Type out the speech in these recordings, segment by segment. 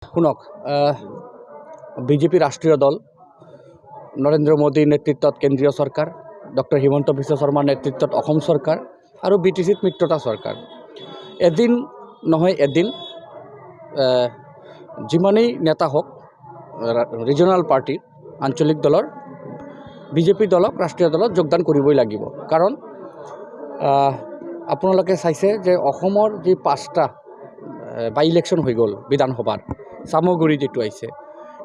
শুনক, বিজেপি ৰাষ্ট্ৰীয় দল, নৰেন্দ্ৰ মোদীৰ নেতৃত্বত কেন্দ্ৰীয় চৰকাৰ, ডক্টৰ হিমন্ত বিশ্ব শৰ্মাৰ নেতৃত্বত অসম চৰকাৰ আৰু BTCত মিত্ৰতা চৰকাৰ। এদিন নহয় এদিন যিমানেই নেতা হওক ৰিজনাল পাৰ্টিৰ আঞ্চলিক দলৰ বিজেপি দলক ৰাষ্ট্ৰীয় দলত যোগদান কৰিবই লাগিব। কাৰণ আপোনালোকে চাইছে যে অসমৰ যি 5টা বাই ইলেকশ্যন হৈ গ'ল বিধানসভাৰ, চামগুৰি যিটো আহিছে,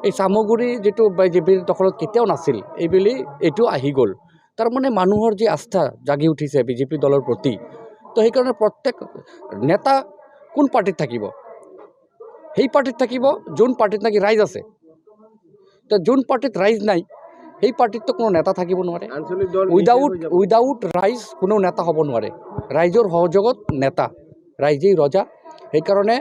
এই চামগুৰি যিটো বিজেপিৰ দখলত কেতিয়াও নাছিল, এইটো আহি গ'ল। তাৰমানে মানুহৰ যি আস্থা জাগি উঠিছে বিজেপি দলৰ প্ৰতি, তো সেইকাৰণে প্ৰত্যেক নেতা কোন পাৰ্টিত থাকিব? সেই পাৰ্টিত থাকিব যোন পাৰ্টিত নেকি ৰাইজ আছে। তো যোন পাৰ্টিত ৰাইজ নাই সেই পাৰ্টিততো কোনো নেতা থাকিব নোৱাৰে। উইদাউট ৰাইজ কোনো নেতা হ'ব নোৱাৰে। ৰাইজৰ সহযোগত নেতা, ৰাইজেই ৰজা। সেইকাৰণে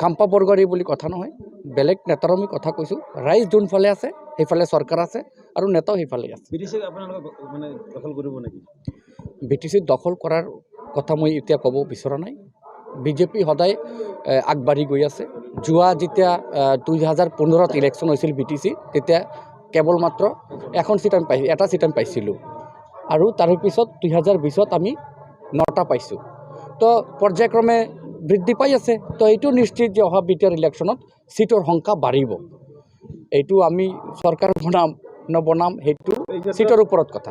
খাম্পা বৰগয়াৰী বুলি কথা নহয়, বেলেগ নেতাৰ আমি কথা কৈছোঁ। ৰাইজ যোনফালে আছে সেইফালে চৰকাৰ আছে আৰু নেতাও সেইফালে আছে। BTCক দখল কৰাৰ কথা মই এতিয়া ক'ব বিচৰা নাই। বিজেপি সদায় আগবাঢ়ি গৈ আছে। যোৱা যেতিয়া 2015ত ইলেকশ্যন হৈছিল BTC, তেতিয়া কেৱল মাত্ৰ এটা ছিট আমি পাইছিলোঁ আৰু তাৰে পিছত 2020ত আমি 9টা পাইছোঁ। তো পৰ্যায়ক্ৰমে বৃদ্ধি পাই আছে। তো এইটো নিশ্চিত যে অহা BTR ইলেকশ্যনত ছিটৰ সংখ্যা বাঢ়িব। এইটো আমি চৰকাৰ বনাম সেইটো ছিটৰ ওপৰত কথা।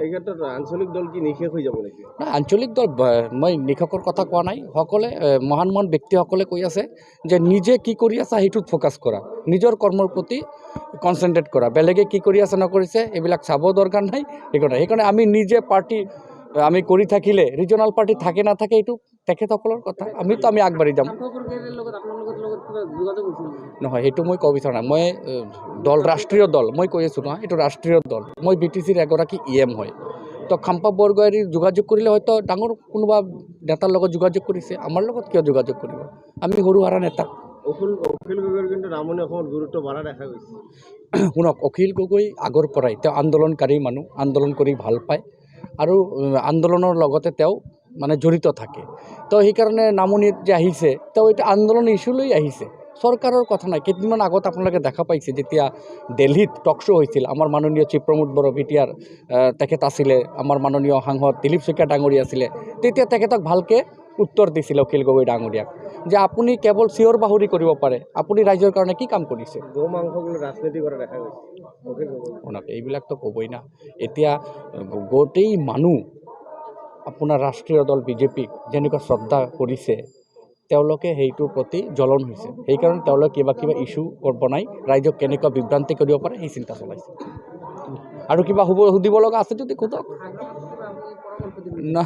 আঞ্চলিক দল কি নিশেষ হৈ যাব নেকি? আঞ্চলিক দল মই নিশাকৰ কথা কোৱা নাই। সকলে মহান ব্যক্তিসকলে কৈ আছে যে নিজে কি কৰি আছা সেইটোত ফ'কাছ কৰা, নিজৰ কৰ্মৰ প্ৰতি কনচেনট্ৰেট কৰা। বেলেগে কি কৰি আছে নকৰিছে এইবিলাক চাব দৰকাৰ নাই। সেইকাৰণে আমি নিজে পাৰ্টি আমি কৰি থাকিলে ৰিজনাল পাৰ্টি থাকে নাথাকে এইটো তেখেতসকলৰ কথা। আমি আগবাঢ়ি যাম। নহয়, সেইটো মই ক'ব বিচৰা নাই। মই ৰাষ্ট্ৰীয় দল, মই কৈ আছোঁ নহয়, এইটো ৰাষ্ট্ৰীয় দল। মই BTCৰ এগৰাকী EM হয়। তো খাম্পা বৰগয়াৰী যোগাযোগ কৰিলে হয়তো ডাঙৰ কোনোবা নেতাৰ লগত যোগাযোগ কৰিছে, আমাৰ লগত কিয় যোগাযোগ কৰিব? আমি সৰু সুৰা নেতা। অখিল গগৈৰ কিন্তু নামনি অসমত গুৰুত্ব বঢ়া দেখা গৈছে। শুনক, অখিল গগৈ আগৰ পৰাই তেওঁ আন্দোলনকাৰী মানুহ, আন্দোলন কৰি ভাল পায় আৰু আন্দোলনৰ লগতে তেওঁ জড়িত থাকে। তো সেইকাৰণে নামনিত যে আহিছে, তেওঁ এটা আন্দোলন ইছ্যু লৈ আহিছে, চৰকাৰৰ কথা নাই। কেইদিনমান আগত আপোনালোকে দেখা পাইছে যেতিয়া দিল্লীত টক শ্ব' হৈছিল, আমাৰ মাননীয় চিফ প্ৰমোদ বড়ো BTR তেখেত আছিলে, আমাৰ মাননীয় সাংসদ দিলীপ শইকীয়া ডাঙৰীয়া আছিলে। তেতিয়া তেখেতক ভালকৈ উত্তৰ দিছিল অখিল গগৈ ডাঙৰীয়াক যে আপুনি কেৱল চিঞৰ বাহৰি কৰিব পাৰে, আপুনি ৰাইজৰ কাৰণে কি কাম কৰিছে? গো মাংস ৰাজনীতি কৰা দেখা গৈছে। শুনক, এইবিলাকতো ক'বই না। এতিয়া গোটেই মানুহ আপোনাৰ ৰাষ্ট্ৰীয় দল BJPক যেনেকুৱা শ্ৰদ্ধা কৰিছে, তেওঁলোকে সেইটোৰ প্ৰতি জ্বলন হৈছে। সেইকাৰণে তেওঁলোকে কিবা ইছ্যু বনাই ৰাইজক কেনেকুৱা বিভ্ৰান্তি কৰিব পাৰে সেই চিন্তা চলাইছে। আৰু কিবা সুধিব লগা আছে যদি সোধক না।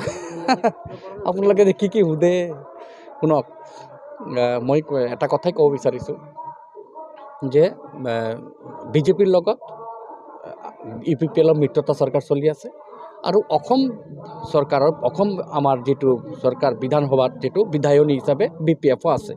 আপোনালোকে কি সোধে? শুনক, মই এটা কথাই ক'ব বিচাৰিছোঁ যে BJPৰ লগত UPPLৰ মিত্ৰতা চৰকাৰ চলি আছে আৰু অসম আমাৰ যিটো চৰকাৰ বিধানসভাত যিটো বিধায়নী হিচাপে BPFও আছে।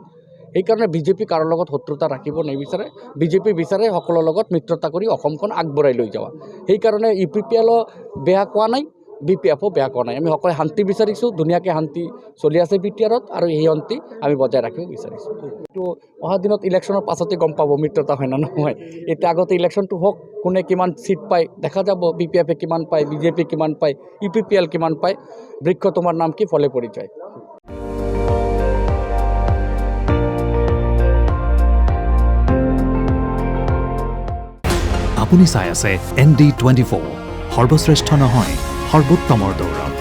সেইকাৰণে BJP কাৰো লগত শত্ৰুতা ৰাখিব নিবিচাৰে। BJP বিচাৰে সকলোৰ লগত মিত্ৰতা কৰি অসমখন আগবঢ়াই লৈ যাওয়া। সেইকাৰণে UPPLও বেয়া কোৱা নাই, BPFও বেয়া কোৱা নাই। আমি সকলোৱে শান্তি বিচাৰিছোঁ, ধুনীয়াকৈ শান্তি চলি আছে BTRত আৰু এই শান্তি আমি বজাই ৰাখিব বিচাৰিছোঁ। এইটো অহা দিনত ইলেকশ্যনৰ পাছতে গম পাব মিত্ৰতা হয় না নহয়। এতিয়া আগতে ইলেকশ্যনটো হওক, কোনে কিমান ছিট পায় দেখা যাব। BPF কিমান পায়, BJP কিমান পায়, UPPL কিমান পায়। বৃক্ষ তোমাৰ নাম কি ফলে পৰিচয়। আপুনি চাই আছে ND24, সৰ্বশ্ৰেষ্ঠ নহয় সৰ্বোত্তমৰ দৌৰত।